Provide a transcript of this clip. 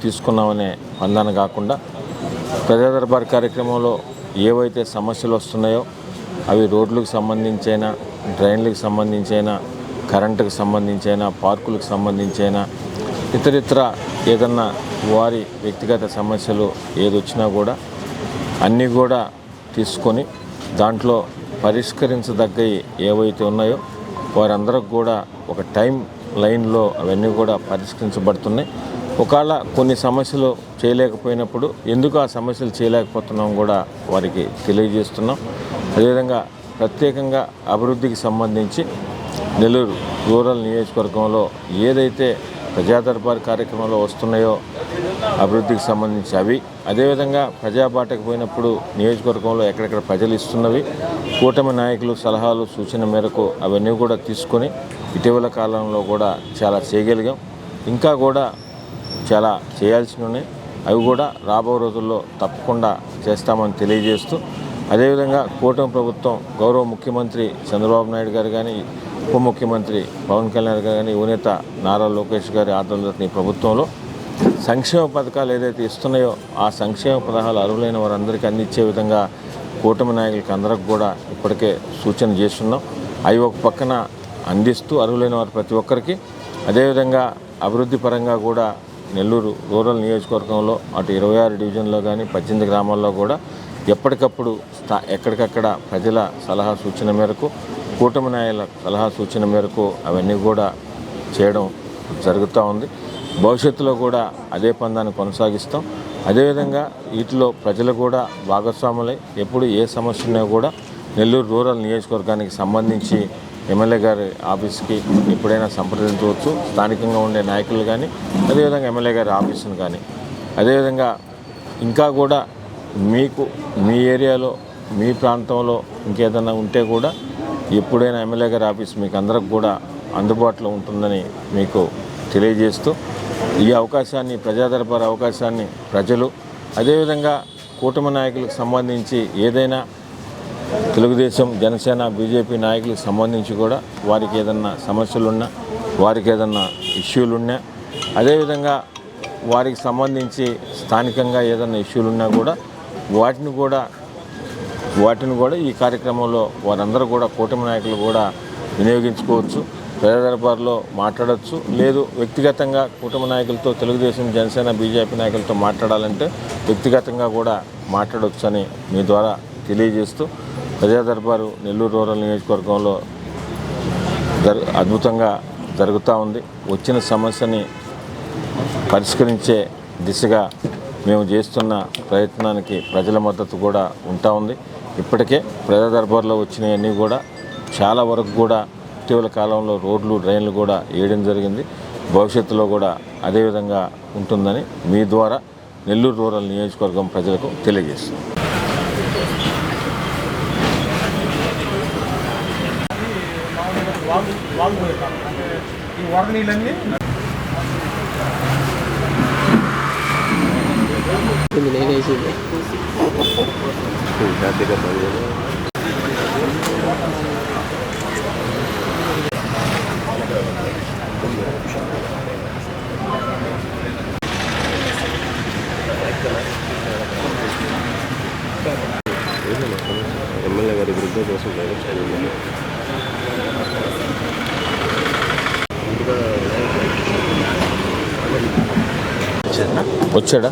తీసుకున్నామనే పందాన కాకుండా ప్రజా దర్బార్ కార్యక్రమంలో ఏవైతే సమస్యలు వస్తున్నాయో అవి రోడ్లకు సంబంధించైనా, డ్రైన్లకు సంబంధించైనా, కరెంటుకు సంబంధించైనా, పార్కులకు సంబంధించైనా, ఇతరితర ఏదన్నా వారి వ్యక్తిగత సమస్యలు ఏదొచ్చినా కూడా అన్నీ కూడా తీసుకొని దాంట్లో పరిష్కరించదగ్గవి ఏవైతే ఉన్నాయో వారందరికి కూడా ఒక టైం లైన్లో అవన్నీ కూడా పరిష్కరించబడుతున్నాయి. ఒకవేళ కొన్ని సమస్యలు చేయలేకపోయినప్పుడు ఎందుకు ఆ సమస్యలు చేయలేకపోతున్నాం కూడా వారికి తెలియజేస్తున్నాం. అదేవిధంగా ప్రత్యేకంగా అభివృద్ధికి సంబంధించి నెల్లూరు రూరల్ నియోజకవర్గంలో ఏదైతే ప్రజా దర్బార్ కార్యక్రమంలో వస్తున్నాయో అభివృద్ధికి సంబంధించి అవి, అదేవిధంగా ప్రజాబాటకు పోయినప్పుడు నియోజకవర్గంలో ఎక్కడెక్కడ ప్రజలు ఇస్తున్నవి, కూటమి నాయకులు సలహాలు సూచన మేరకు అవన్నీ కూడా తీసుకొని ఇటీవల కాలంలో కూడా చాలా చేయగలిగాం. ఇంకా కూడా చాలా చేయాల్సినవి ఉన్నాయి. అవి కూడా రాబో రోజుల్లో తప్పకుండా చేస్తామని తెలియజేస్తూ, అదేవిధంగా కూటమి ప్రభుత్వం గౌరవ ముఖ్యమంత్రి చంద్రబాబు నాయుడు గారు కానీ, ఉప ముఖ్యమంత్రి పవన్ కళ్యాణ్ గారు కానీ, యువనేత నారా లోకేష్ గారి ఆధ్వర్యంలోని ప్రభుత్వంలో సంక్షేమ పథకాలు ఏదైతే ఇస్తున్నాయో ఆ సంక్షేమ పథకాలు అర్హులైన వారందరికీ అందించే విధంగా కూటమి నాయకులకి అందరికి కూడా ఇప్పటికే సూచన చేస్తున్నాం. అవి ఒక పక్కన అందిస్తూ అర్హులైన వారు ప్రతి ఒక్కరికి, అదేవిధంగా అభివృద్ధి పరంగా కూడా నెల్లూరు రూరల్ నియోజకవర్గంలో అటు 26 డివిజన్లో కానీ 18 గ్రామాల్లో కూడా ఎప్పటికప్పుడు ఎక్కడికక్కడ ప్రజల సలహా సూచన మేరకు, కూటమి నాయకుల సలహా సూచన మేరకు అవన్నీ కూడా చేయడం జరుగుతూ ఉంది. భవిష్యత్తులో కూడా అదే పందాన్ని కొనసాగిస్తాం. అదేవిధంగా వీటిలో ప్రజలు కూడా భాగస్వాములై ఎప్పుడు ఏ సమస్య ఉన్నా కూడా నెల్లూరు రూరల్ నియోజకవర్గానికి సంబంధించి ఎమ్మెల్యే గారి ఆఫీస్కి ఎప్పుడైనా సంప్రదించవచ్చు. స్థానికంగా ఉండే నాయకులు కానీ, అదేవిధంగా ఎమ్మెల్యే గారి ఆఫీసును కానీ, అదేవిధంగా ఇంకా కూడా మీకు మీ ఏరియాలో మీ ప్రాంతంలో ఇంకేదైనా ఉంటే కూడా ఎప్పుడైనా ఎమ్మెల్యే గారి ఆఫీస్ మీకు అందరికి కూడా అందుబాటులో ఉంటుందని మీకు తెలియజేస్తూ, ఈ అవకాశాన్ని ప్రజా దర్బార్ అవకాశాన్ని ప్రజలు, అదేవిధంగా కూటమి నాయకులకు సంబంధించి ఏదైనా తెలుగుదేశం, జనసేన, బీజేపీ నాయకులకు సంబంధించి కూడా వారికి ఏదన్నా సమస్యలున్నా, వారికి ఏదన్నా ఇష్యూలున్నా, అదేవిధంగా వారికి సంబంధించి స్థానికంగా ఏదన్నా ఇష్యూలున్నా కూడా వాటిని కూడా ఈ కార్యక్రమంలో వారందరూ కూడా కూటమి నాయకులు కూడా వినియోగించుకోవచ్చు. ప్రజా దర్బార్లో మాట్లాడవచ్చు. లేదు వ్యక్తిగతంగా కూటమి నాయకులతో, తెలుగుదేశం, జనసేన, బీజేపీ నాయకులతో మాట్లాడాలంటే వ్యక్తిగతంగా కూడా మాట్లాడవచ్చు అని మీ ద్వారా తెలియజేస్తూ, ప్రజా దర్బారు నెల్లూరు రూరల్ నియోజకవర్గంలో అద్భుతంగా జరుగుతూ ఉంది. వచ్చిన సమస్యని పరిష్కరించే దిశగా మేము చేస్తున్న ప్రయత్నానికి ప్రజల మద్దతు కూడా ఉంటా ఉంది. ఇప్పటికే ప్రజా దర్బార్లో వచ్చినవన్నీ కూడా చాలా వరకు కూడా ఇటీవల కాలంలో రోడ్లు, డ్రైన్లు కూడా వేయడం జరిగింది. భవిష్యత్తులో కూడా అదేవిధంగా ఉంటుందని మీ ద్వారా నెల్లూరు రూరల్ నియోజకవర్గం ప్రజలకు తెలియజేస్తున్నాం. ఎమ్మెల్యే గారి వృద్ధ కోసం వచ్చాడా?